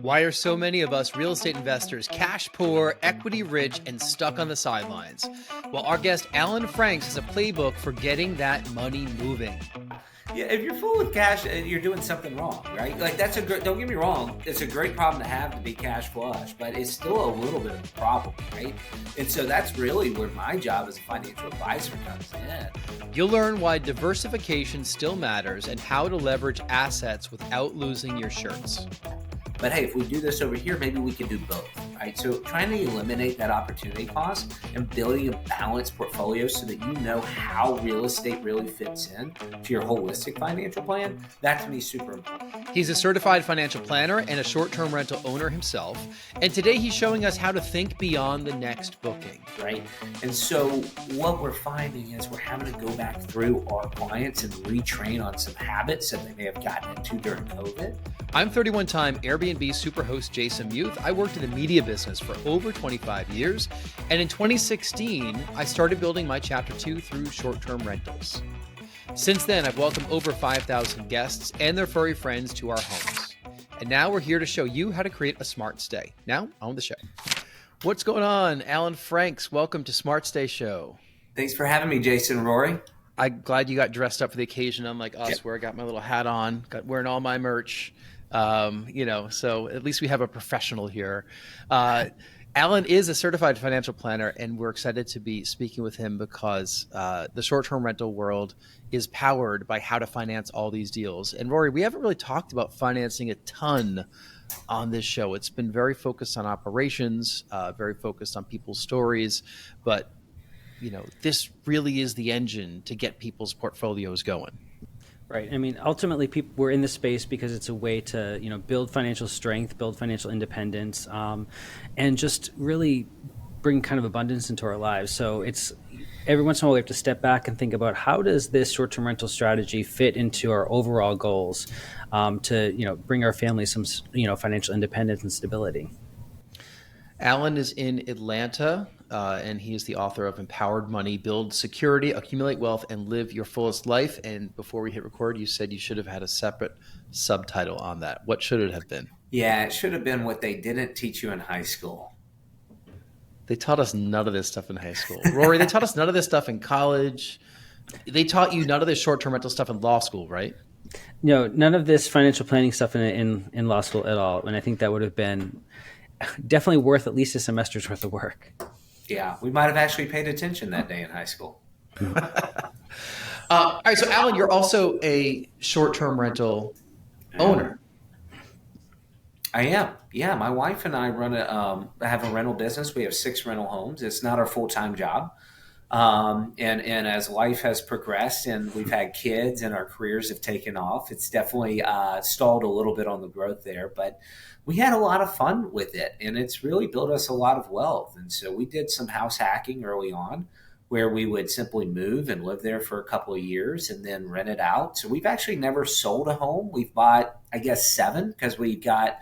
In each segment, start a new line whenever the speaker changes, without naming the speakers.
Why are so many of us real estate investors cash poor, equity rich, and stuck on the sidelines? Well, our guest Alan Franks has a playbook for getting that money moving.
Yeah, if you're full of cash, you're doing something wrong, right? Like that's a good, don't get me wrong, it's a great problem to have to be cash flush, but it's still a little bit of a problem, right? And so that's really where my job as a financial advisor comes in.
You'll learn why diversification still matters and how to leverage assets without losing your shirts.
But hey, if we do this over here, maybe we can do both, right? So trying to eliminate that opportunity cost and building a balanced portfolio so that you know how real estate really fits in to your holistic financial plan, that to me is super important.
He's a certified financial planner and a short-term rental owner himself. And today he's showing us how to think beyond the next booking.
Right. And so what we're finding is we're having to go back through our clients and retrain on some habits that they may have gotten into during COVID.
I'm 31-time Airbnb superhost Jason Muth. I worked in the media business for over 25 years. And in 2016, I started building my Chapter 2 through short-term rentals. Since then, I've welcomed over 5,000 guests and their furry friends to our homes. And now we're here to show you how to create a smart stay. Now, on the show. What's going on? Alan Franks, welcome to Smart Stay Show.
Thanks for having me, Jason and Rory.
I'm glad you got dressed up for the occasion, unlike us, where I got my little hat on, wearing all my merch. So at least we have a professional here. Alan is a certified financial planner, and we're excited to be speaking with him because the short-term rental world is powered by how to finance all these deals. And Rory, we haven't really talked about financing a ton on this show. It's been very focused on operations, very focused on people's stories, but this really is the engine to get people's portfolios going.
Right. I mean, ultimately, we're in this space because it's a way to, build financial strength, build financial independence, and just really bring kind of abundance into our lives. So it's every once in a while we have to step back and think about how does this short-term rental strategy fit into our overall goals to, bring our family some, financial independence and stability.
Alan is in Atlanta, and he is the author of Empowered Money, Build Security, Accumulate Wealth, and Live Your Fullest Life. And before we hit record, you said you should have had a separate subtitle on that. What should it have been?
Yeah, it should have been what they didn't teach you in high school.
They taught us none of this stuff in high school. Rory, they taught us none of this stuff in college. They taught you none of this short-term rental stuff in law school, right?
No, none of this financial planning stuff in law school at all. And I think that would have been definitely worth at least a semester's worth of work.
Yeah, we might have actually paid attention that day in high school.
All right, so Alan, you're also a short-term rental owner.
I am. Yeah, my wife and I have a rental business. We have 6 rental homes. It's not our full-time job. And as life has progressed and we've had kids and our careers have taken off, it's definitely stalled a little bit on the growth there. But we had a lot of fun with it, and it's really built us a lot of wealth. And so we did some house hacking early on where we would simply move and live there for a couple of years and then rent it out. So we've actually never sold a home. We've bought, 7 because we got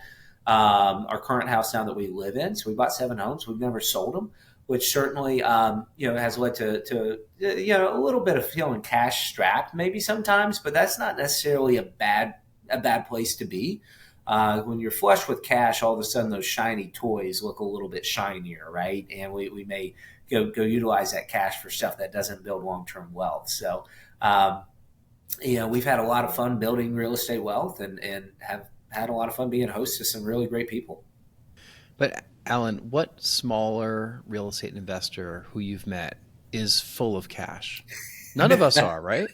our current house now that we live in. So we bought 7 homes. We've never sold them, which certainly, has led to a little bit of feeling cash strapped maybe sometimes, but that's not necessarily a bad place to be. When you're flush with cash, all of a sudden those shiny toys look a little bit shinier, right? And we may go utilize that cash for stuff that doesn't build long-term wealth. So, we've had a lot of fun building real estate wealth and have had a lot of fun being hosts to some really great people.
But Alan, what smaller real estate investor who you've met is full of cash? None of us are, right?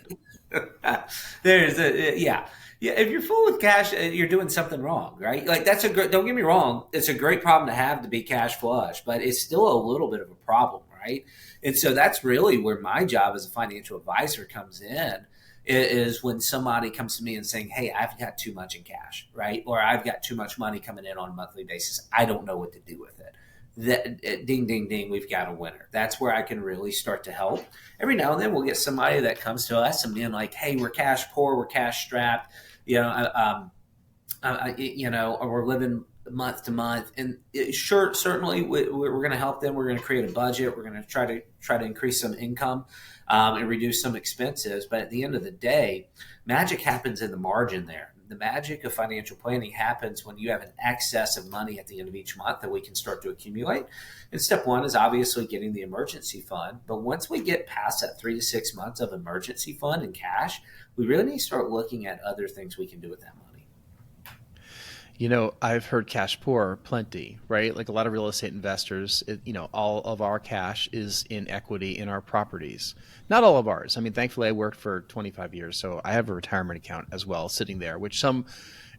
Yeah, if you're full with cash, you're doing something wrong, right? Like don't get me wrong, it's a great problem to have to be cash flush, but it's still a little bit of a problem, right? And so that's really where my job as a financial advisor comes in, is when somebody comes to me and saying, hey, I've got too much in cash, right? Or I've got too much money coming in on a monthly basis. I don't know what to do with it. Ding, ding, ding, we've got a winner. That's where I can really start to help. Every now and then we'll get somebody that comes to us and being like, hey, we're cash poor, we're cash strapped, or we're living month to month. And certainly we're going to help them. We're going to create a budget. We're going to try to increase some income and reduce some expenses. But at the end of the day, magic happens in the margin there. the magic of financial planning happens when you have an excess of money at the end of each month that we can start to accumulate. And step one is obviously getting the emergency fund. But once we get past that 3 to 6 months of emergency fund and cash, we really need to start looking at other things we can do with that money.
I've heard cash poor plenty, right? Like a lot of real estate investors, all of our cash is in equity in our properties. Not all of ours. I mean, thankfully, I worked for 25 years, so I have a retirement account as well sitting there, which some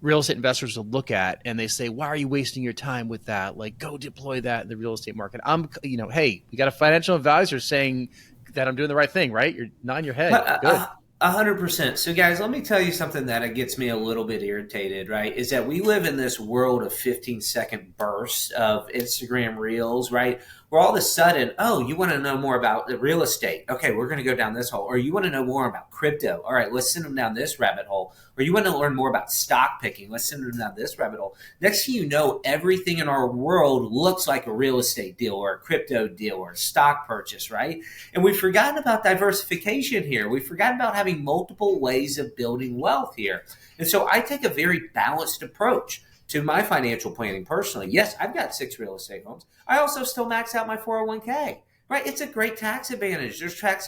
real estate investors will look at and they say, why are you wasting your time with that? Like, go deploy that in the real estate market. Hey, we got a financial advisor saying that I'm doing the right thing, right? You're nodding your head. Good.
100%. So guys, let me tell you something that gets me a little bit irritated, right? Is that we live in this world of 15-second bursts of Instagram reels, right? Where all of a sudden, oh, you want to know more about the real estate. Okay, we're going to go down this hole. Or you want to know more about crypto. All right, let's send them down this rabbit hole. Or you want to learn more about stock picking. Let's send them down this rabbit hole. Next thing you know, everything in our world looks like a real estate deal or a crypto deal or a stock purchase, right? And we've forgotten about diversification here. We've forgotten about having multiple ways of building wealth here. And so I take a very balanced approach to my financial planning personally. Yes, I've got 6 real estate homes. I also still max out my 401k, right? It's a great tax advantage. There's tax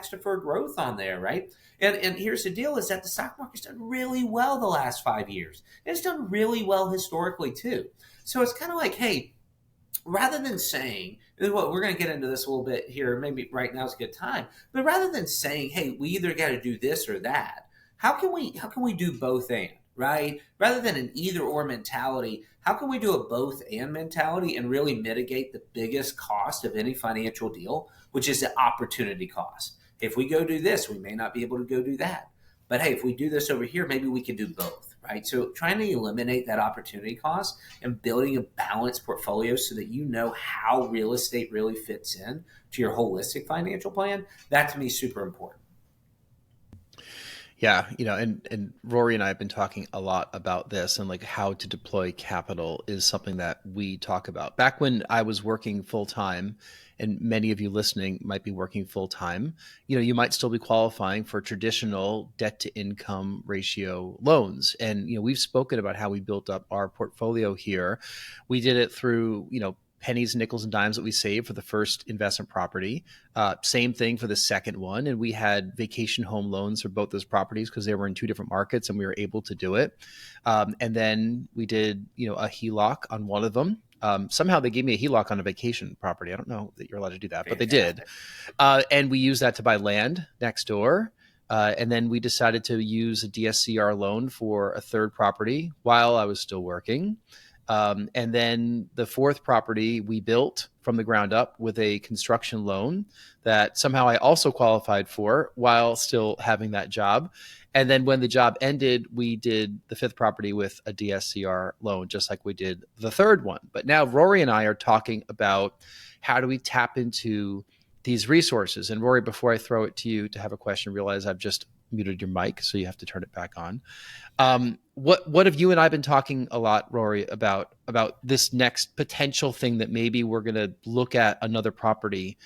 deferred growth on there, right? And here's the deal is that the stock market's done really well the last 5 years. It's done really well historically too. So it's kind of like, hey, rather than saying, what we're going to get into this a little bit here, maybe right now is a good time, but rather than saying, hey, we either got to do this or that, how can we do both and? Right? Rather than an either or mentality, how can we do a both and mentality and really mitigate the biggest cost of any financial deal, which is the opportunity cost? If we go do this, we may not be able to go do that. But hey, if we do this over here, maybe we can do both, right? So trying to eliminate that opportunity cost and building a balanced portfolio so that you know how real estate really fits in to your holistic financial plan, that to me is super important.
Yeah, and Rory and I have been talking a lot about this, and like how to deploy capital is something that we talk about. Back when I was working full time, and many of you listening might be working full time, you might still be qualifying for traditional debt to income ratio loans. And, we've spoken about how we built up our portfolio here. We did it through, pennies, nickels, and dimes that we saved for the first investment property. Same thing for the second one. And we had vacation home loans for both those properties because they were in 2 different markets and we were able to do it. And then we did, a HELOC on one of them. Somehow they gave me a HELOC on a vacation property. I don't know that you're allowed to do that, but they did. And we used that to buy land next door. And then we decided to use a DSCR loan for a third property while I was still working. And then the fourth property we built from the ground up with a construction loan that somehow I also qualified for while still having that job. And then when the job ended, we did the fifth property with a DSCR loan, just like we did the third one. But now Rory and I are talking about how do we tap into these resources. And Rory, before I throw it to you to have a question, realize I've just muted your mic, so you have to turn it back on. What have you and I been talking a lot, Rory, about this next potential thing that maybe we're going to look at another property?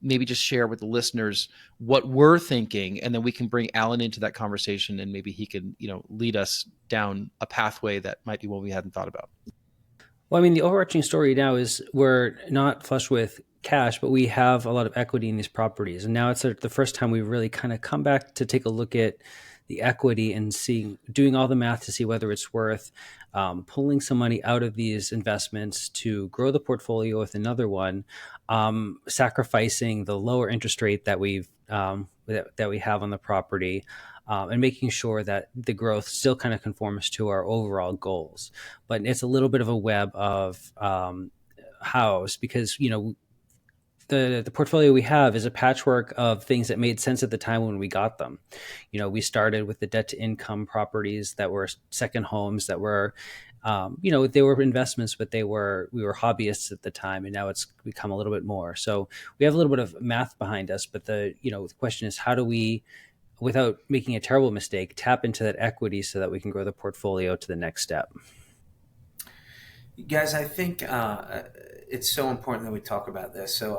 Maybe just share with the listeners what we're thinking, and then we can bring Alan into that conversation, and maybe he can, lead us down a pathway that might be one we hadn't thought about.
Well, I mean, the overarching story now is we're not flush with cash, but we have a lot of equity in these properties. And now it's the first time we really kind of come back to take a look at the equity and doing all the math to see whether it's worth pulling some money out of these investments to grow the portfolio with another one, sacrificing the lower interest rate that we have on the property, and making sure that the growth still kind of conforms to our overall goals. But it's a little bit of a web of hows, because the portfolio we have is a patchwork of things that made sense at the time when we got them. We started with the debt to income properties that were second homes that were, they were investments, but we were hobbyists at the time, and now it's become a little bit more. So we have a little bit of math behind us, but the question is, how do we, without making a terrible mistake, tap into that equity so that we can grow the portfolio to the next step?
Guys, I think it's so important that we talk about this. So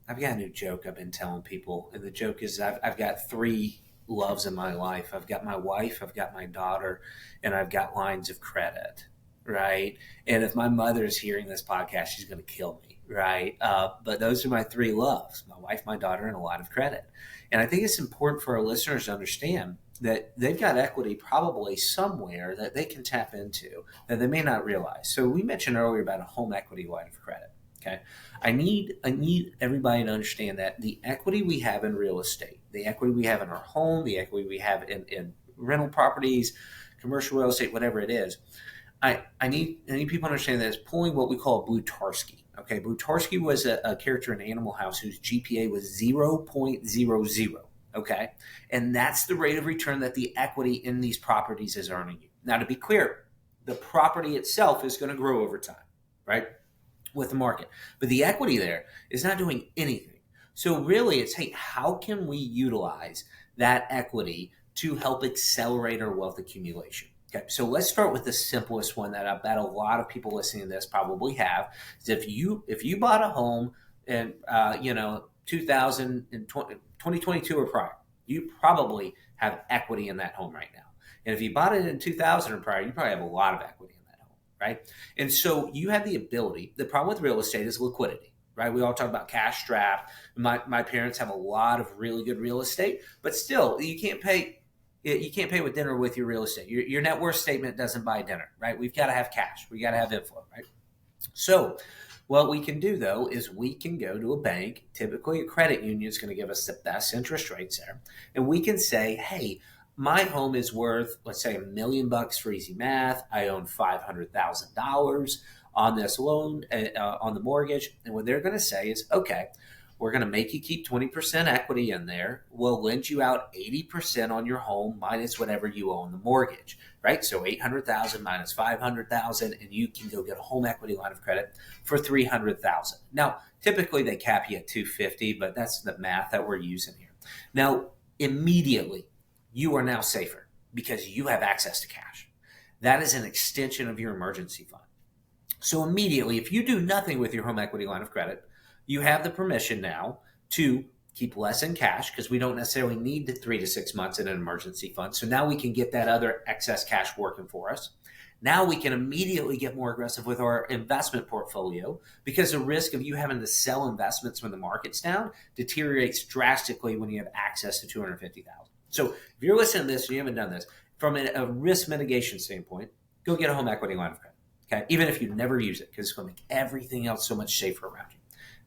I've got a new joke I've been telling people, and the joke is I've got three loves in my life. I've got my wife, I've got my daughter, and I've got lines of credit, right? And if my mother is hearing this podcast, she's going to kill me, right? But those are my three loves: my wife, my daughter, and a line of credit. And I think it's important for our listeners to understand that they've got equity probably somewhere that they can tap into that they may not realize. So we mentioned earlier about a home equity line of credit. Okay. I need everybody to understand that the equity we have in real estate, the equity we have in our home, the equity we have in rental properties, commercial real estate, whatever it is, I need people to understand that it's pulling what we call a Blutarsky. Okay. Blutarsky was a character in Animal House whose GPA was 0.00. Okay. And that's the rate of return that the equity in these properties is earning you. Now, to be clear, the property itself is going to grow over time, right? With the market. But the equity there is not doing anything. So really it's, hey, how can we utilize that equity to help accelerate our wealth accumulation? Okay, so let's start with the simplest one that I bet a lot of people listening to this probably have. Is if you bought a home in 2022 or prior, you probably have equity in that home right now. And if you bought it in 2000 or prior, you probably have a lot of equity in that home, right? And so you have the ability. The problem with real estate is liquidity, right? We all talk about cash strap. My parents have a lot of really good real estate, but still, you can't pay with dinner with your real estate. Your net worth statement doesn't buy dinner, right? We've got to have cash. We got to have inflow, right? So what we can do, though, is we can go to a bank. Typically, a credit union is going to give us the best interest rates there. And we can say, hey, my home is worth, let's say, $1 million for easy math. I own $500,000 on this loan, on the mortgage. And what they're going to say is, okay, we're going to make you keep 20% equity in there. We'll lend you out 80% on your home minus whatever you owe on the mortgage, right? So 800,000 minus 500,000, and you can go get a home equity line of credit for 300,000. Now, typically they cap you at 250, but that's the math that we're using here. Now, immediately, you are now safer because you have access to cash. That is an extension of your emergency fund. So immediately, if you do nothing with your home equity line of credit, you have the permission now to keep less in cash because we don't necessarily need the 3 to 6 months in an emergency fund. So now we can get that other excess cash working for us. Now we can immediately get more aggressive with our investment portfolio because the risk of you having to sell investments when the market's down deteriorates drastically when you have access to $250,000. So if you're listening to this and you haven't done this, from a risk mitigation standpoint, go get a home equity line of credit. Okay, even if you never use it, because it's going to make everything else so much safer around you.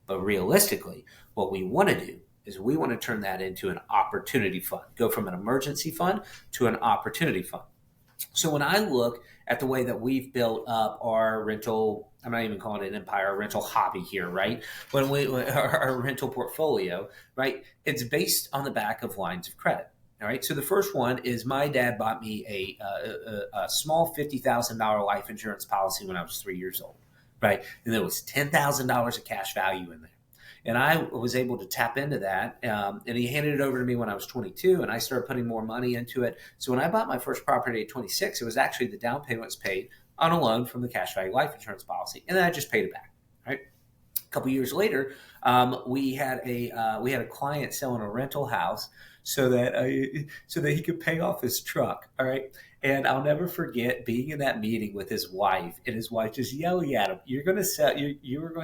But realistically, what we want to do is we want to turn that into an opportunity fund, go from an emergency fund to an opportunity fund. So when I look at the way that we've built up our rental, I'm not even calling it an empire, our rental hobby here, right? Our rental portfolio, right? It's based on the back of lines of credit. All right. So the first one is my dad bought me a small $50,000 life insurance policy when I was 3 years old. Right. And there was $10,000 of cash value in there. And I was able to tap into that. And he handed it over to me when I was 22, and I started putting more money into it. So when I bought my first property at 26, it was actually the down payment was paid on a loan from the cash value life insurance policy. And then I just paid it back. Right. A couple of years later, we had a client selling a rental house so that he could pay off his truck. All right. And I'll never forget being in that meeting with his wife, and his wife just yelling at him, you are going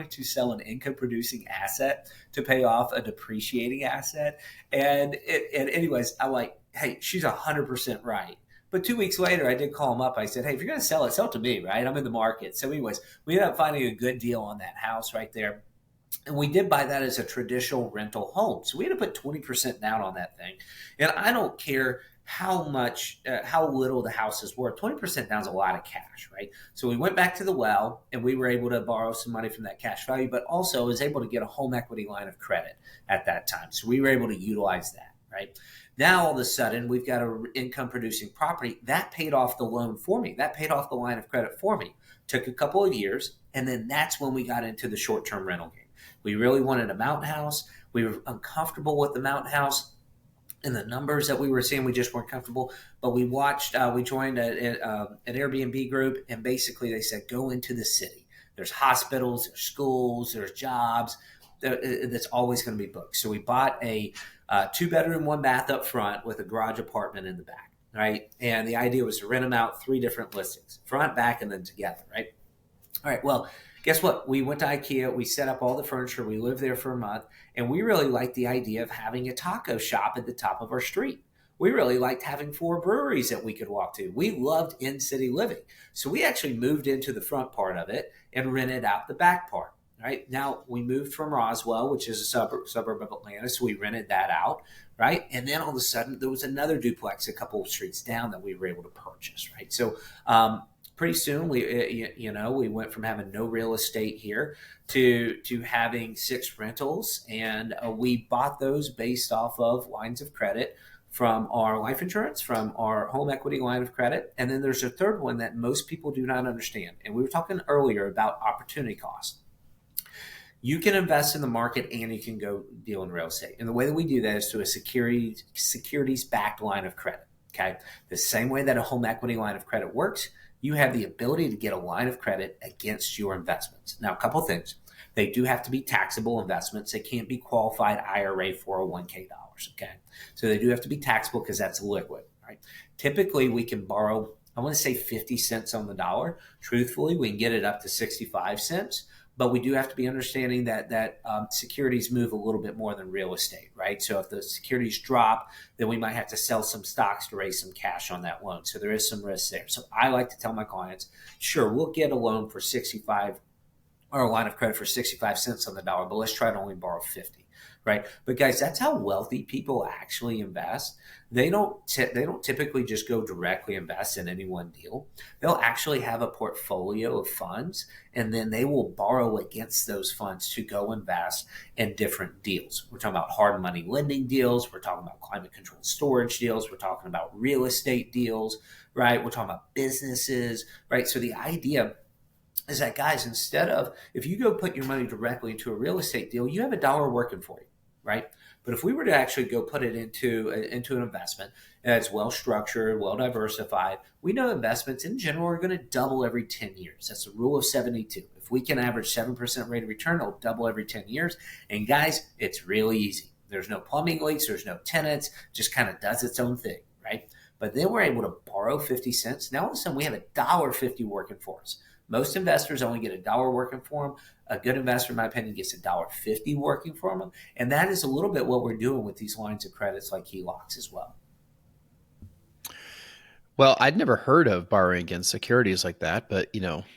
to sell an income producing asset to pay off a depreciating asset. And anyways, I'm like, hey, she's 100% right. But 2 weeks later, I did call him up. I said, hey, if you're going to sell it to me, right? I'm in the market. So anyways, we ended up finding a good deal on that house right there. And we did buy that as a traditional rental home. So we had to put 20% down on that thing. And I don't care how little the house is worth. 20% down is a lot of cash, right? So we went back to the well and we were able to borrow some money from that cash value, but also was able to get a home equity line of credit at that time. So we were able to utilize that, right? Now, all of a sudden, we've got an income producing property that paid off the loan for me. That paid off the line of credit for me. Took a couple of years. And then that's when we got into the short-term rental game. We really wanted a mountain house. We were uncomfortable with the mountain house. And the numbers that we were seeing, we just weren't comfortable. But we joined an Airbnb group, and basically they said, go into the city. There's hospitals, there's schools, there's jobs. That's always going to be booked. So we bought a 2 bedroom, 1 bath up front with a garage apartment in the back, right? And the idea was to rent them out 3 different listings, front, back, and then together, right? All right, well, guess what? We went to IKEA, we set up all the furniture, we lived there for a month, and we really liked the idea of having a taco shop at the top of our street. We really liked having 4 breweries that we could walk to. We loved in-city living. So we actually moved into the front part of it and rented out the back part. Right now, we moved from Roswell, which is a suburb of Atlanta, so we rented that out, right? And then all of a sudden, there was another duplex a couple of streets down that we were able to purchase, right? So pretty soon, we went from having no real estate here to having 6 rentals, and we bought those based off of lines of credit from our life insurance, from our home equity line of credit, and then there's a third one that most people do not understand. And we were talking earlier about opportunity cost. You can invest in the market and you can go deal in real estate. And the way that we do that is through a securities-backed line of credit. Okay. The same way that a home equity line of credit works, you have the ability to get a line of credit against your investments. Now, a couple of things. They do have to be taxable investments. They can't be qualified IRA 401k dollars. Okay. So they do have to be taxable because that's liquid, right? Typically, we can borrow, I want to say 50 cents on the dollar. Truthfully, we can get it up to 65 cents. But we do have to be understanding that securities move a little bit more than real estate, right? So if the securities drop, then we might have to sell some stocks to raise some cash on that loan. So there is some risk there. So I like to tell my clients, sure, we'll get a loan for 65 or a line of credit for 65 cents on the dollar, but let's try to only borrow 50, right? But guys, that's how wealthy people actually invest. They don't typically just go directly invest in any one deal. They'll actually have a portfolio of funds, and then they will borrow against those funds to go invest in different deals. We're talking about hard money lending deals. We're talking about climate controlled storage deals. We're talking about real estate deals, right? We're talking about businesses, right? So the idea is that, guys, instead of, if you go put your money directly into a real estate deal, you have a dollar working for you, right? But if we were to actually go put it into an investment that's well structured, well diversified, we know investments in general are going to double every 10 years. That's the rule of 72. If we can average 7% rate of return, it'll double every 10 years. And guys, it's really easy. There's no plumbing leaks, there's no tenants, just kind of does its own thing, right? But then we're able to borrow 50 cents. Now all of a sudden we have $1.50 working for us. Most investors only get $1 working for them. A good investor, in my opinion, gets $1.50 working for them. And that is a little bit what we're doing with these lines of credits like HELOCs as well.
Well, I'd never heard of borrowing against securities like that, but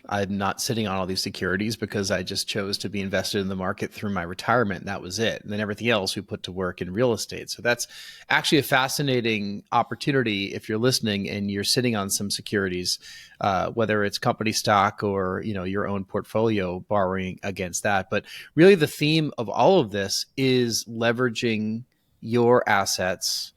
I'm not sitting on all these securities because I just chose to be invested in the market through my retirement. And that was it. And then everything else we put to work in real estate. So that's actually a fascinating opportunity if you're listening and you're sitting on some securities, whether it's company stock or your own portfolio, borrowing against that. But really the theme of all of this is leveraging your assets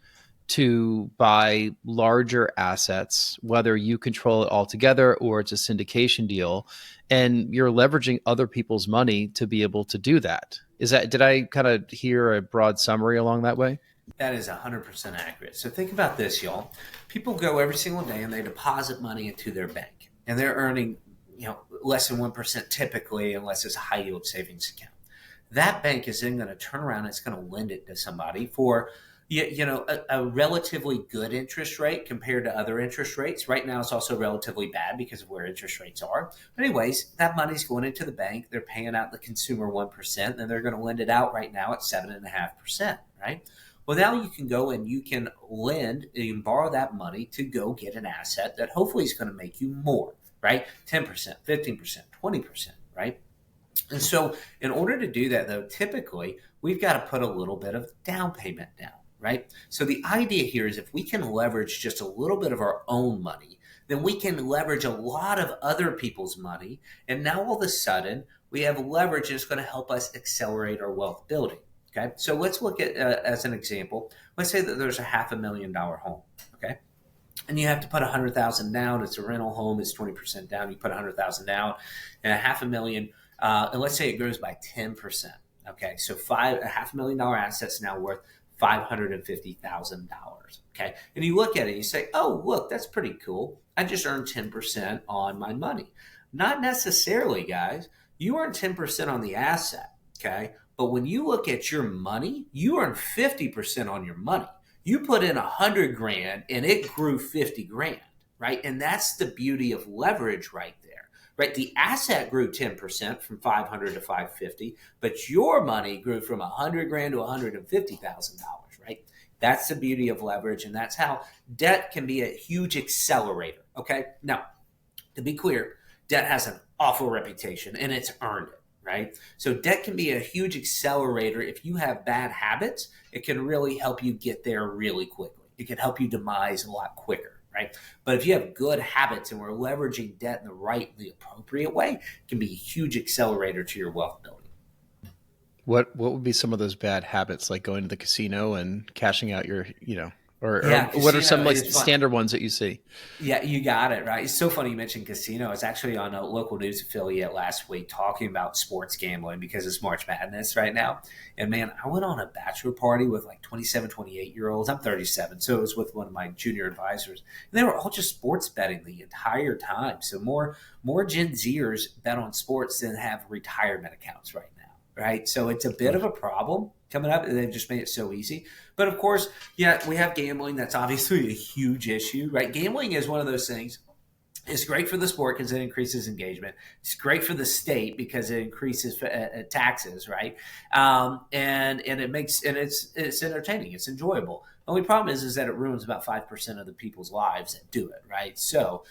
to buy larger assets, whether you control it altogether or it's a syndication deal, and you're leveraging other people's money to be able to do that. Did I kind of hear a broad summary along that way?
That is 100% accurate. So think about this, y'all. People go every single day and they deposit money into their bank, and they're earning, less than 1% typically, unless it's a high yield savings account. That bank is then going to turn around and it's going to lend it to somebody for a relatively good interest rate compared to other interest rates. Right now, it's also relatively bad because of where interest rates are. But anyways, that money's going into the bank. They're paying out the consumer 1%, and they're going to lend it out right now at 7.5%, right? Well, now you can go and you can borrow that money to go get an asset that hopefully is going to make you more, right? 10%, 15%, 20%, right? And so in order to do that, though, typically we've got to put a little bit of down payment down. Right? So the idea here is if we can leverage just a little bit of our own money, then we can leverage a lot of other people's money. And now all of a sudden we have leverage and it's going to help us accelerate our wealth building. Okay. So let's look at, as an example, let's say that there's a $500,000 home. Okay. And you have to put 100,000 down. It's a rental home. It's 20% down. You put 100,000 down and $500,000. And let's say it grows by 10%. Okay. So a $500,000 asset's now worth $550,000. Okay. And you look at it and you say, oh, look, that's pretty cool. I just earned 10% on my money. Not necessarily, guys. You earn 10% on the asset. Okay. But when you look at your money, you earn 50% on your money. You put in 100 grand and it grew 50 grand, right? And that's the beauty of leverage right there, right? The asset grew 10% from 500 to 550, but your money grew from 100 grand to $150,000, right? That's the beauty of leverage. And that's how debt can be a huge accelerator. Okay. Now, to be clear, debt has an awful reputation and it's earned it, right? So debt can be a huge accelerator. If you have bad habits, it can really help you get there really quickly. It can help you demise a lot quicker, right? But if you have good habits and we're leveraging debt in the appropriate way, it can be a huge accelerator to your wealth building.
What would be some of those bad habits, like going to the casino and cashing out your, or what are some like standard ones that you see?
Yeah, you got it, right? It's so funny you mentioned casino. I was actually on a local news affiliate last week talking about sports gambling because it's March Madness right now. And man, I went on a bachelor party with like 27, 28-year-olds. I'm 37, so it was with one of my junior advisors. And they were all just sports betting the entire time. So more Gen Zers bet on sports than have retirement accounts right now, right? So it's a bit of a problem coming up. They've just made it so easy. But of course, yeah, we have gambling. That's obviously a huge issue, right? Gambling is one of those things. It's great for the sport because it increases engagement. It's great for the state because it increases taxes, right? And it's entertaining. It's enjoyable. The only problem is that it ruins about 5% of the people's lives that do it, right? So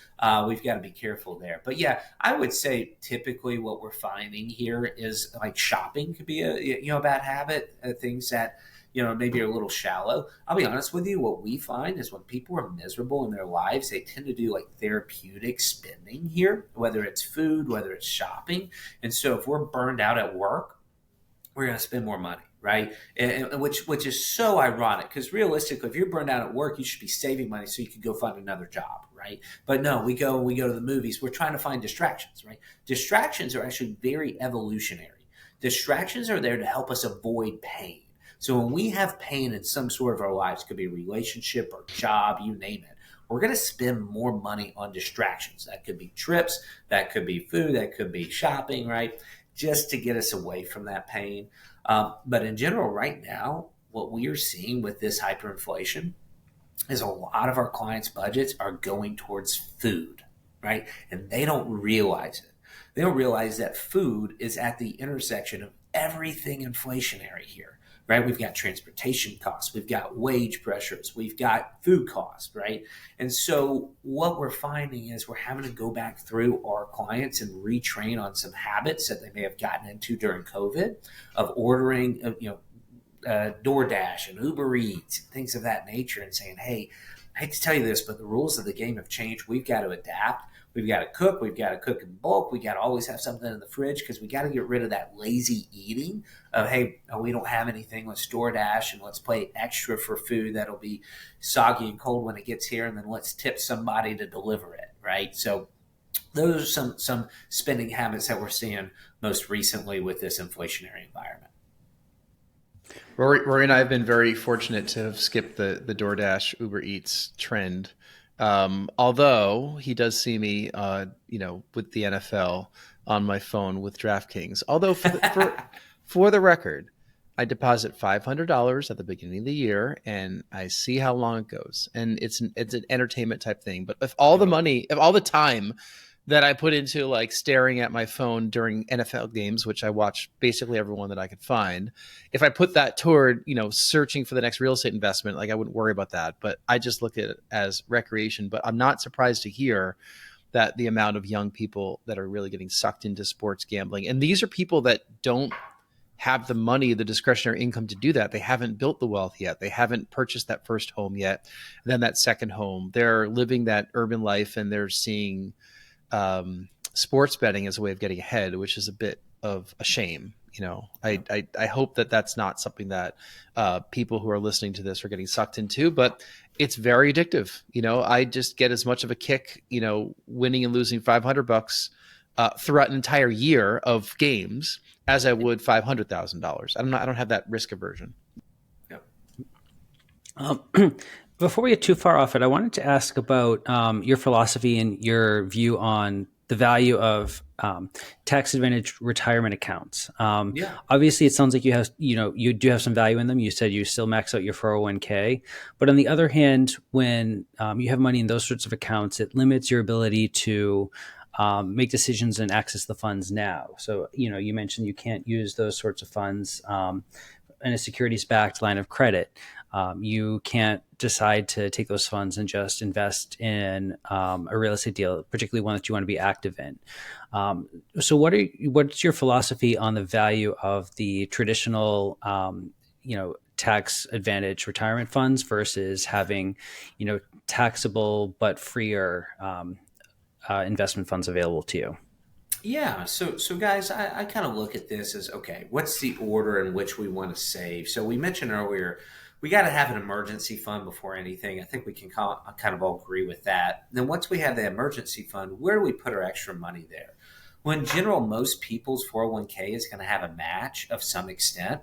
we've got to be careful there. But yeah, I would say typically what we're finding here is like shopping could be a bad habit. Things that maybe are a little shallow. I'll be honest with you. What we find is when people are miserable in their lives, they tend to do like therapeutic spending here, whether it's food, whether it's shopping. And so if we're burned out at work, we're going to spend more money, right? And which is so ironic because realistically, if you're burned out at work, you should be saving money so you can go find another job, right? But no, we go to the movies. We're trying to find distractions, right? Distractions are actually very evolutionary. Distractions are there to help us avoid pain. So when we have pain in some sort of our lives, it could be a relationship or job, you name it, we're going to spend more money on distractions. That could be trips, that could be food, that could be shopping, right? Just to get us away from that pain. But in general, right now, what we are seeing with this hyperinflation is a lot of our clients' budgets are going towards food, right? And they don't realize it. They don't realize that food is at the intersection of everything inflationary here. Right? We've got transportation costs, we've got wage pressures, we've got food costs, right? And so what we're finding is we're having to go back through our clients and retrain on some habits that they may have gotten into during COVID of ordering, DoorDash and Uber Eats and things of that nature and saying, hey, I hate to tell you this, but the rules of the game have changed. We've got to adapt. We've got to cook. We've got to cook in bulk. We got to always have something in the fridge because we got to get rid of that lazy eating of, hey, we don't have anything. Let's DoorDash and let's pay extra for food that'll be soggy and cold when it gets here. And then let's tip somebody to deliver it, right? So those are some spending habits that we're seeing most recently with this inflationary environment.
Rory and I have been very fortunate to have skipped the DoorDash Uber Eats trend. Although he does see me, with the NFL on my phone with DraftKings. Although for the record, I deposit $500 at the beginning of the year and I see how long it goes. And it's an entertainment type thing. But if all the time that I put into like staring at my phone during NFL games, which I watch basically everyone that I could find, if I put that toward, searching for the next real estate investment, like I wouldn't worry about that. But I just look at it as recreation. But I'm not surprised to hear that the amount of young people that are really getting sucked into sports gambling. And these are people that don't have the money, the discretionary income to do that. They haven't built the wealth yet. They haven't purchased that first home yet. Then that second home. They're living that urban life and they're seeing sports betting as a way of getting ahead, which is a bit of a shame. I hope that that's not something that people who are listening to this are getting sucked into, but it's very addictive. I just get as much of a kick, winning and losing $500 throughout an entire year of games as I would $500,000. I don't have that risk aversion.
Yep.
Before we get too far off it, I wanted to ask about your philosophy and your view on the value of tax advantage retirement accounts.
Yeah.
Obviously, it sounds like you do have some value in them. You said you still max out your 401k, but on the other hand, when you have money in those sorts of accounts, it limits your ability to make decisions and access the funds now. So, you mentioned you can't use those sorts of funds in a securities-backed line of credit. You can't decide to take those funds and just invest in a real estate deal, particularly one that you want to be active in. So what's your philosophy on the value of the traditional, tax advantage retirement funds versus having, taxable but freer investment funds available to you?
Yeah, so guys, I kind of look at this as, okay, what's the order in which we want to save? So we mentioned earlier, we got to have an emergency fund before anything. I think we can kind of all agree with that. Then once we have the emergency fund, where do we put our extra money there? Well, in general, most people's 401k is going to have a match of some extent.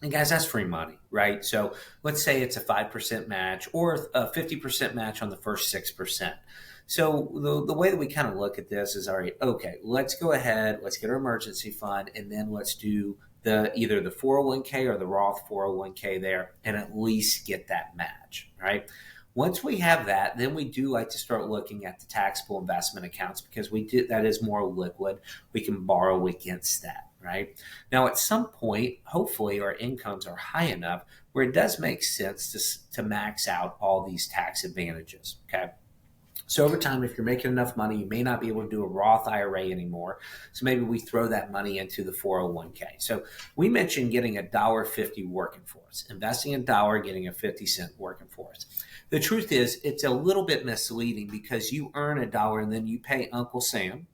And guys, that's free money, right? So let's say it's a 5% match or a 50% match on the first 6%. So the way that we kind of look at this is, all right, okay, let's go ahead, let's get our emergency fund, and then let's do either the 401k or the Roth 401k there, and at least get that match, right? Once we have that, then we do like to start looking at the taxable investment accounts because that is more liquid. We can borrow against that, right? Now, at some point, hopefully our incomes are high enough where it does make sense to max out all these tax advantages, okay? So over time, if you're making enough money, you may not be able to do a Roth IRA anymore. So maybe we throw that money into the 401k. So we mentioned getting $1.50 working for us, investing $1, getting a 50-cent working for us. The truth is, it's a little bit misleading because you earn $1 and then you pay Uncle Sam,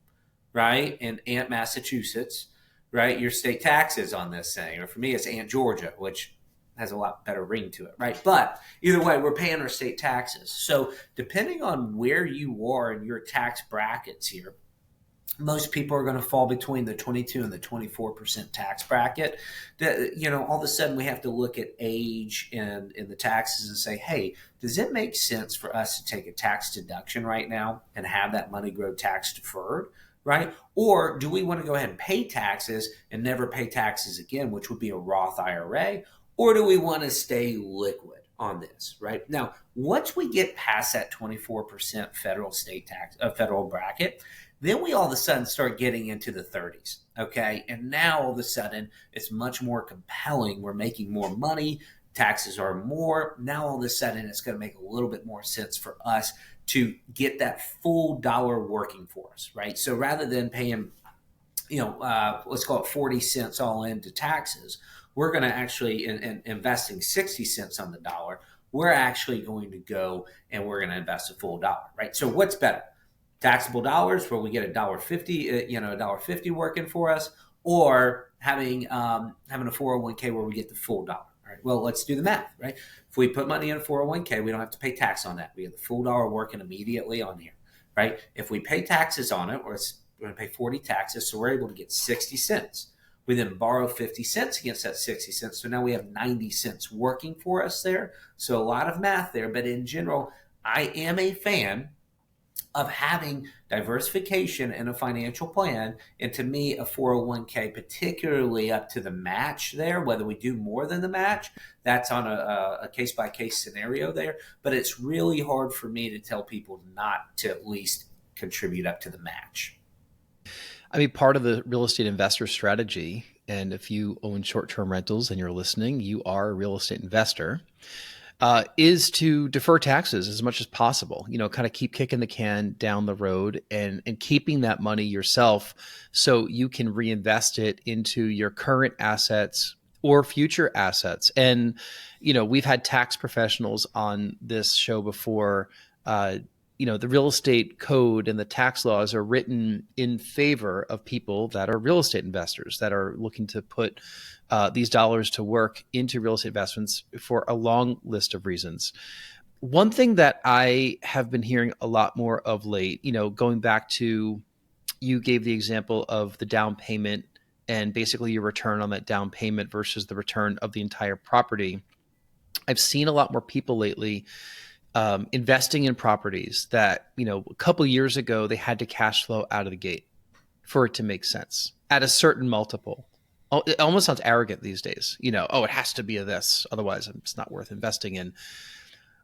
right, and Aunt Massachusetts, right, your state taxes on this thing. Or for me, it's Aunt Georgia, which has a lot better ring to it, right? But either way, we're paying our state taxes. So depending on where you are in your tax brackets here, most people are going to fall between the 22 and the 24% tax bracket. All of a sudden we have to look at age and the taxes and say, hey, does it make sense for us to take a tax deduction right now and have that money grow tax deferred? Right? Or do we want to go ahead and pay taxes and never pay taxes again, which would be a Roth IRA? Or do we want to stay liquid on this, right? Now, once we get past that 24% federal bracket, then we all of a sudden start getting into the 30s, okay? And now all of a sudden, it's much more compelling. We're making more money. Taxes are more. Now all of a sudden, it's going to make a little bit more sense for us to get that full dollar working for us, right? So rather than paying, let's call it 40 cents all into taxes, we're going to actually, in investing 60 cents on the dollar, we're actually going to go and we're going to invest a full dollar, right? So what's better? Taxable dollars where we get $1.50 working for us, or having a 401k where we get the full dollar. All right. Well, let's do the math, right? If we put money in a 401k, we don't have to pay tax on that. We get the full dollar working immediately on here, right? If we pay taxes on it, we're going to pay 40 taxes, so we're able to get 60 cents. We then borrow 50 cents against that 60 cents. So now we have 90 cents working for us there. So a lot of math there. But in general, I am a fan of having diversification in a financial plan. And to me, a 401k, particularly up to the match there, whether we do more than the match, that's on a case-by-case scenario there. But it's really hard for me to tell people not to at least contribute up to the match.
I mean, part of the real estate investor strategy, and if you own short-term rentals and you're listening, you are a real estate investor, is to defer taxes as much as possible. Kind of keep kicking the can down the road and keeping that money yourself so you can reinvest it into your current assets or future assets. And, we've had tax professionals on this show before. The real estate code and the tax laws are written in favor of people that are real estate investors that are looking to put these dollars to work into real estate investments for a long list of reasons. One thing that I have been hearing a lot more of late, going back to, you gave the example of the down payment and basically your return on that down payment versus the return of the entire property. I've seen a lot more people lately investing in properties that, a couple years ago, they had to cash flow out of the gate for it to make sense at a certain multiple. It almost sounds arrogant these days, it has to be a this, otherwise it's not worth investing in.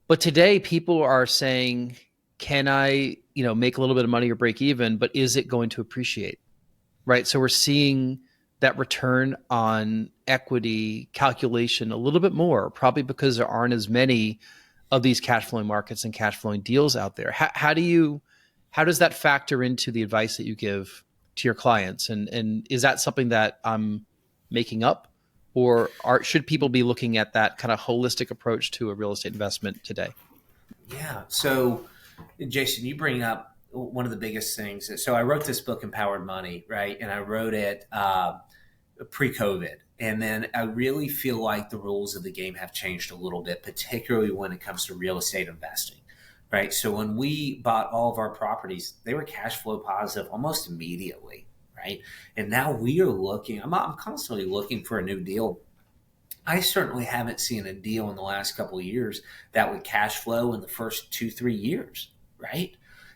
But today people are saying, can I, make a little bit of money or break even, but is it going to appreciate? Right. So we're seeing that return on equity calculation a little bit more, probably because there aren't as many of these cash flowing markets and cash flowing deals out there. How does that factor into the advice that you give to your clients? And is that something that I'm making up, or should people be looking at that kind of holistic approach to a real estate investment today?
Yeah. So, Jason, you bring up one of the biggest things. So I wrote this book, Empowered Money, right? And I wrote it pre-COVID. And then I really feel like the rules of the game have changed a little bit, particularly when it comes to real estate investing, right? So when we bought all of our properties, they were cash flow positive almost immediately, right? And now we are looking, I'm constantly looking for a new deal. I certainly haven't seen a deal in the last couple of years that would cash flow in the first 2-3 years, right?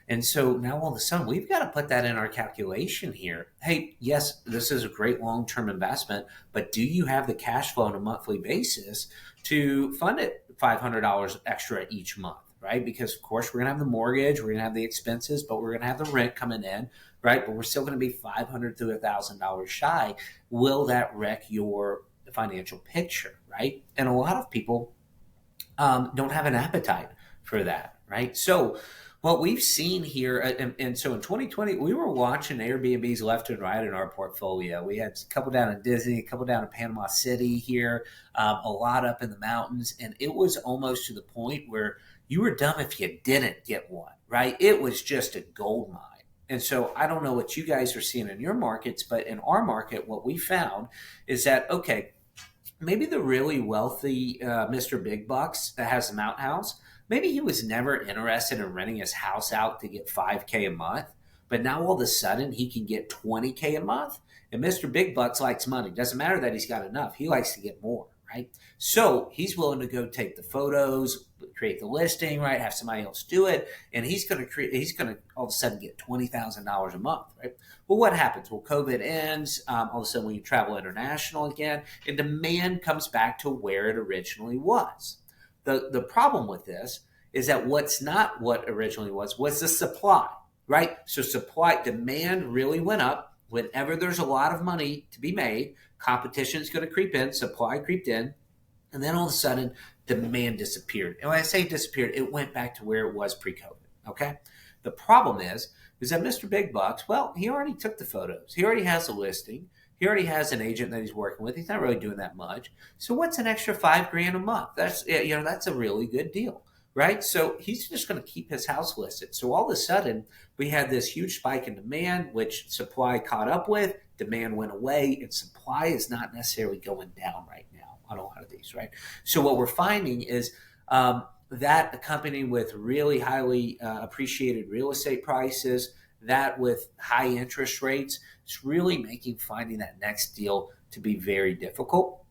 And so now all of a sudden we've got to put that in our calculation here. Hey, yes, this is a great long-term investment, but do you have the cash flow on a monthly basis to fund it $500 extra each month, right? Because of course we're going to have the mortgage, we're going to have the expenses, but we're going to have the rent coming in, right? But we're still going to be $500 to $1,000 shy. Will that wreck your financial picture, right? And a lot of people don't have an appetite for that, right? So what we've seen here, and so in 2020, we were watching Airbnbs left and right in our portfolio. We had a couple down in Disney, a couple down in Panama City here, a lot up in the mountains, and it was almost to the point where you were dumb if you didn't get one, right? It was just a gold mine. And so I don't know what you guys are seeing in your markets, but in our market, what we found is that, okay, maybe the really wealthy Mr. Big Bucks that has the mountain house, maybe he was never interested in renting his house out to get $5K a month, but now all of a sudden he can get $20K a month. And Mr. Big Bucks likes money. Doesn't matter that he's got enough. He likes to get more, right? So he's willing to go take the photos, create the listing, right? Have somebody else do it. And he's going to all of a sudden get $20,000 a month, right? Well, what happens? Well, COVID ends. All of a sudden when you travel international again, and demand comes back to where it originally was. The problem with this is that what's not what originally was the supply, right? So demand really went up. Whenever there's a lot of money to be made, competition is going to creep in, supply creeped in, and then all of a sudden demand disappeared. And when I say disappeared, it went back to where it was pre-COVID, okay? The problem is that Mr. Big Bucks, well, he already took the photos. He already has a listing. He already has an agent that he's working with. He's not really doing that much. So what's an extra $5,000 a month? That's a really good deal, right? So he's just going to keep his house listed. So all of a sudden we had this huge spike in demand, which supply caught up with. Demand went away, and supply is not necessarily going down right now on a lot of these, right? So what we're finding is that accompanied with really highly appreciated real estate prices, that with high interest rates, it's really making finding that next deal to be very difficult.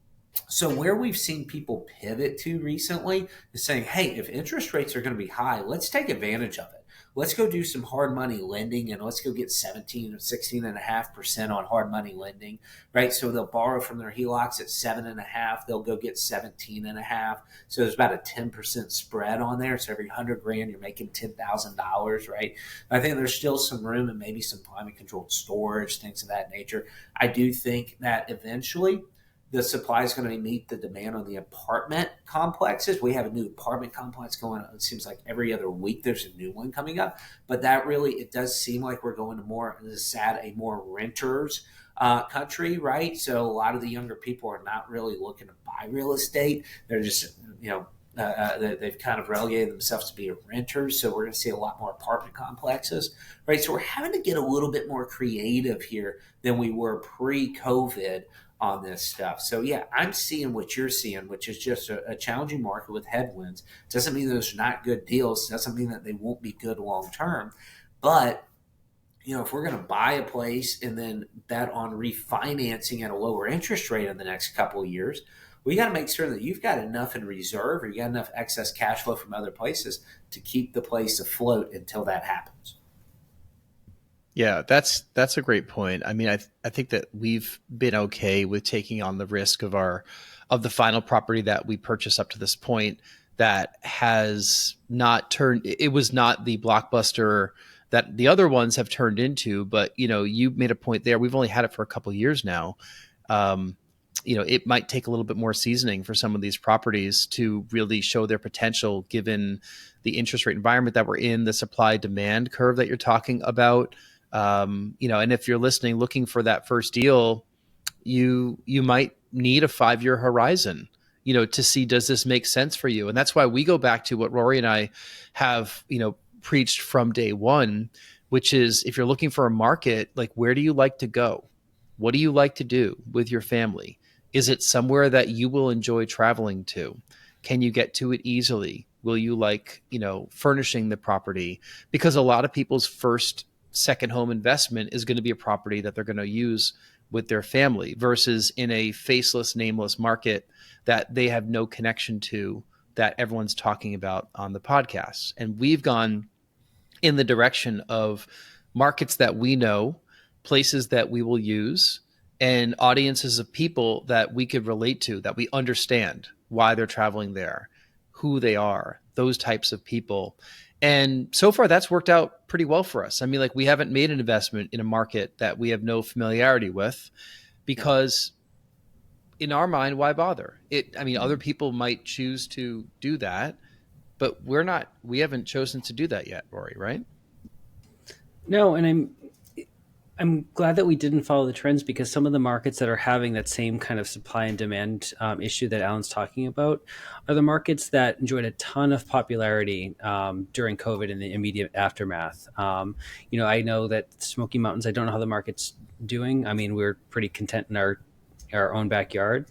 So where we've seen people pivot to recently is saying, hey, if interest rates are going to be high, let's take advantage of it. Let's go do some hard money lending, and let's go get 17 or 16.5% on hard money lending, right? So they'll borrow from their HELOCs at 7.5, they'll go get 17.5. So there's about a 10% spread on there. So every $100,000, you're making $10,000, right? I think there's still some room and maybe some climate controlled storage, things of that nature. I do think that eventually the supply is going to meet the demand on the apartment complexes. We have a new apartment complex going on. It seems like every other week there's a new one coming up. But that really, it does seem like we're going to more, this is sad, a more renters country, right? So a lot of the younger people are not really looking to buy real estate. They're just, they've kind of relegated themselves to be renters. So we're going to see a lot more apartment complexes, right? So we're having to get a little bit more creative here than we were pre-COVID on this stuff. So yeah, I'm seeing what you're seeing, which is just a challenging market with headwinds. Doesn't mean those are not good deals. Doesn't mean that they won't be good long term. But if we're going to buy a place and then bet on refinancing at a lower interest rate in the next couple of years, we got to make sure that you've got enough in reserve or you got enough excess cash flow from other places to keep the place afloat until that happens.
Yeah, that's a great point. I mean, I think that we've been okay with taking on the risk of the final property that we purchased up to this point that has not turned. It was not the blockbuster that the other ones have turned into. But you made a point there. We've only had it for a couple of years now. Um, it might take a little bit more seasoning for some of these properties to really show their potential, given the interest rate environment that we're in, the supply demand curve that you're talking about. And if you're listening, looking for that first deal, you might need a 5-year horizon, to see, does this make sense for you? And that's why we go back to what Rory and I have, preached from day one, which is, if you're looking for a market, like, where do you like to go? What do you like to do with your family? Is it somewhere that you will enjoy traveling to? Can you get to it easily? Will you like, furnishing the property? Because a lot of people's second home investment is going to be a property that they're going to use with their family, versus in a faceless, nameless market that they have no connection to, that everyone's talking about on the podcast. And we've gone in the direction of markets that we know, places that we will use, and audiences of people that we could relate to, that we understand why they're traveling there, who they are, those types of people. And so far, that's worked out pretty well for us. I mean, like, we haven't made an investment in a market that we have no familiarity with, because in our mind, why bother? Other people might choose to do that, but we haven't chosen to do that yet, Rory, right?
No, and I'm glad that we didn't follow the trends, because some of the markets that are having that same kind of supply and demand issue that Alan's talking about are the markets that enjoyed a ton of popularity during COVID and the immediate aftermath. I know that Smoky Mountains, I don't know how the market's doing. I mean, we're pretty content in our own backyard,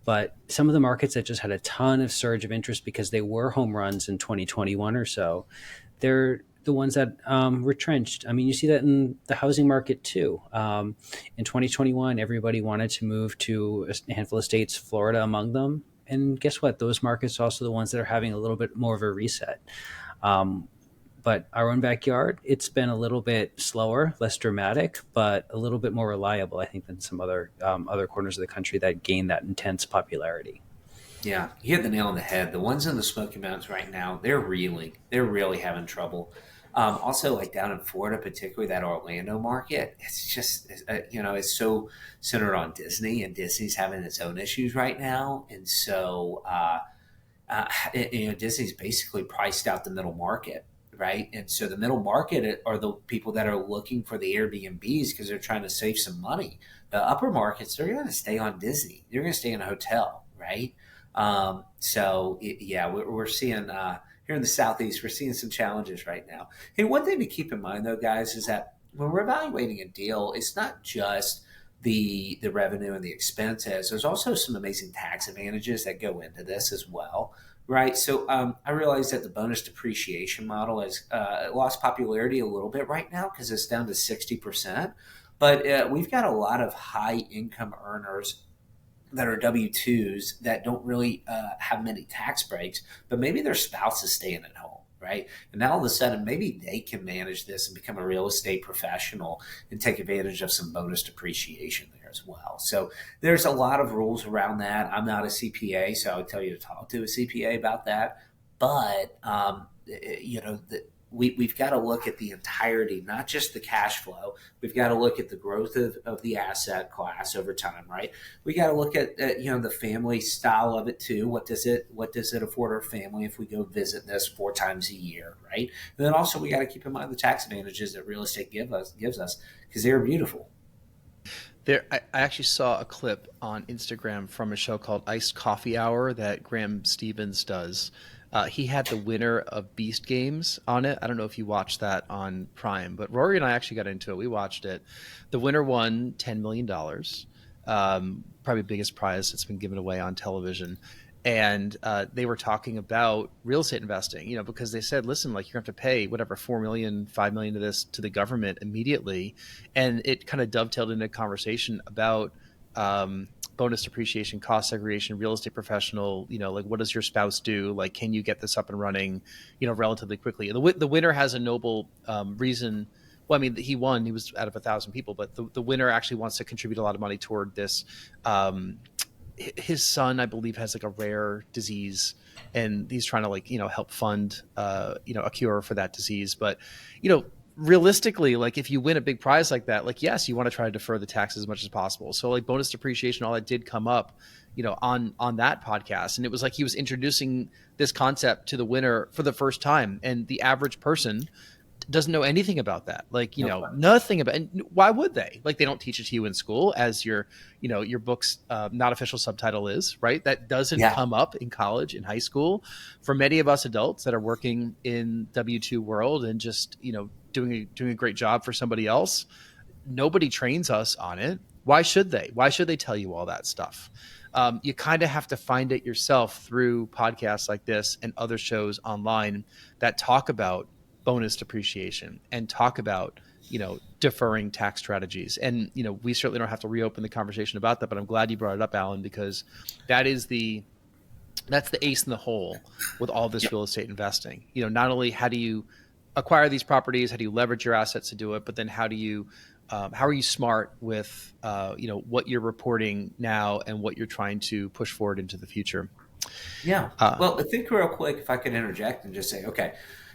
but some of the markets that just had a ton of surge of interest because they were home runs in 2021 or so, they're the ones that retrenched. I mean, you see that in the housing market too. In 2021, everybody wanted to move to a handful of states, Florida among them. And guess what? Those markets are also the ones that are having a little bit more of a reset. But our own backyard, it's been a little bit slower, less dramatic, but a little bit more reliable, I think, than some other corners of the country that gained that intense popularity.
Yeah, you hit the nail on the head. The ones in the Smoky Mountains right now, they're reeling. They're really having trouble. Also, like down in Florida, particularly that Orlando market, it's just, it's so centered on Disney, and Disney's having its own issues right now. And so, Disney's basically priced out the middle market, right? And so the middle market are the people that are looking for the Airbnbs because they're trying to save some money. The upper markets, they're going to stay on Disney. They're going to stay in a hotel, right? We're seeing here in the Southeast, we're seeing some challenges right now. Hey, one thing to keep in mind, though, guys, is that when we're evaluating a deal, it's not just the revenue and the expenses. There's also some amazing tax advantages that go into this as well, right? So I realize that the bonus depreciation model has lost popularity a little bit right now because it's down to 60%. But we've got a lot of high income earners that are W-2s that don't really have many tax breaks, but maybe their spouse is staying at home, right? And now all of a sudden, maybe they can manage this and become a real estate professional and take advantage of some bonus depreciation there as well. So there's a lot of rules around that. I'm not a CPA, so I would tell you to talk to a CPA about that. But, we've got to look at the entirety, not just the cash flow. We've got to look at the growth of the asset class over time, right? We got to look at the family style of it too. What does it afford our family if we go visit this 4 times a year, right? And then also we got to keep in mind the tax advantages that real estate gives us because they're beautiful.
I actually saw a clip on Instagram from a show called Iced Coffee Hour that Graham Stevens does. He had the winner of Beast Games on it. I don't know if you watched that on Prime, but Rory and I actually got into it. We watched it. The winner won $10 million, probably the biggest prize that's been given away on television. And they were talking about real estate investing, because they said, listen, like, you're going to have to pay whatever, $4 million, $5 million to this to the government immediately. And it kind of dovetailed into a conversation about bonus depreciation, cost segregation, real estate professional, like what does your spouse do? Like, can you get this up and running, relatively quickly? The winner has a noble reason. Well, I mean, he won. He was out of 1,000 people, but the winner actually wants to contribute a lot of money toward this. His son, I believe, has like a rare disease, and he's trying to help fund a cure for that disease. But realistically, like if you win a big prize like that, like yes, you want to try to defer the taxes as much as possible. So like bonus depreciation, all that did come up, on that podcast, and it was like he was introducing this concept to the winner for the first time, and the average person doesn't know anything about that. Like, nothing about, and why would they? Like, they don't teach it to you in school, as your book's not official subtitle is, right? That doesn't come up in college, in high school. For many of us adults that are working in W-2 world and just, doing a great job for somebody else, nobody trains us on it. Why should they? Why should they tell you all that stuff? You kind of have to find it yourself through podcasts like this and other shows online that talk about bonus depreciation and talk about, deferring tax strategies. And, we certainly don't have to reopen the conversation about that, but I'm glad you brought it up, Alan, because that's the ace in the hole with all this real estate investing. Not only how do you acquire these properties, how do you leverage your assets to do it, but then how are you smart with, what you're reporting now and what you're trying to push forward into the future?
Yeah. Well, I think real quick, if I could interject and just say, okay,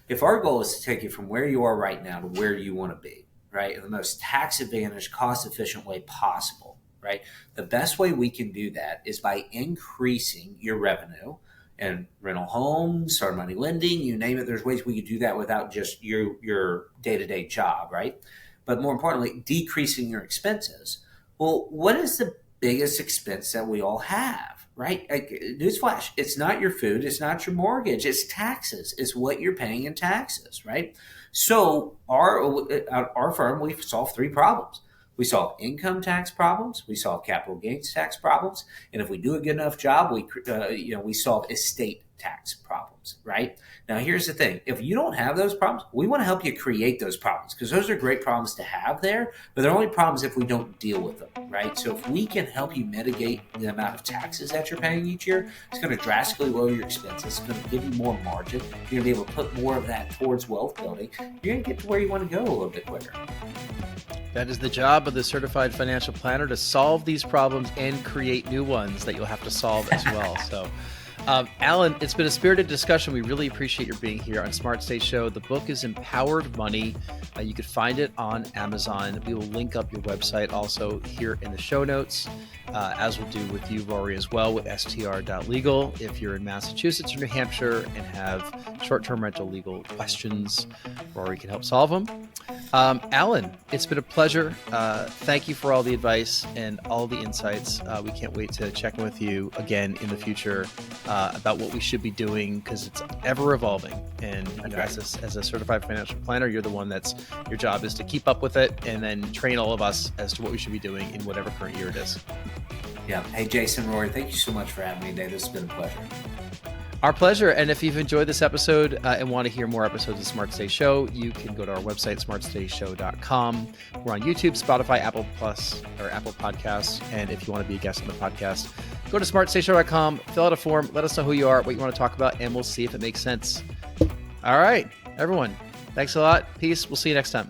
if our goal is to take you from where you are right now to where you want to be, right, in the most tax advantaged, cost efficient way possible, right, the best way we can do that is by increasing your revenue and rental homes, hard money lending, you name it. There's ways we could do that without just your day-to-day job, right? But more importantly, decreasing your expenses. Well, what is the biggest expense that we all have? Right? Newsflash, it's not your food, it's not your mortgage, it's taxes. It's what you're paying in taxes, right? So our firm, we solve three problems. We solve income tax problems, we solve capital gains tax problems, and if we do a good enough job, we solve estate tax problems, right? Now, here's the thing. If you don't have those problems, we want to help you create those problems, because those are great problems to have there, but they're only problems if we don't deal with them, right? So if we can help you mitigate the amount of taxes that you're paying each year, it's going to drastically lower your expenses. It's going to give you more margin. You're going to be able to put more of that towards wealth building. You're going to get to where you want to go a little bit quicker.
That is the job of the certified financial planner, to solve these problems and create new ones that you'll have to solve as well. So, Alan, it's been a spirited discussion. We really appreciate your being here on Smart Stay Show. The book is Empowered Money. You could find it on Amazon. We will link up your website also here in the show notes, as we'll do with you, Rory, as well, with str.legal. If you're in Massachusetts or New Hampshire and have short-term rental legal questions, Rory can help solve them. Alan, it's been a pleasure. Thank you for all the advice and all the insights. We can't wait to check in with you again in the future about what we should be doing, because it's ever evolving. And as a certified financial planner, you're the one your job is to keep up with it and then train all of us as to what we should be doing in whatever current year it is.
Yeah. Hey, Jason, Rory, thank you so much for having me today. This has been a pleasure.
Our pleasure. And if you've enjoyed this episode and want to hear more episodes of Smart Stay Show, you can go to our website, smartstayshow.com. We're on YouTube, Spotify, Apple Podcasts. And if you want to be a guest on the podcast, go to smartstayshow.com, fill out a form, let us know who you are, what you want to talk about, and we'll see if it makes sense. All right, everyone. Thanks a lot. Peace. We'll see you next time.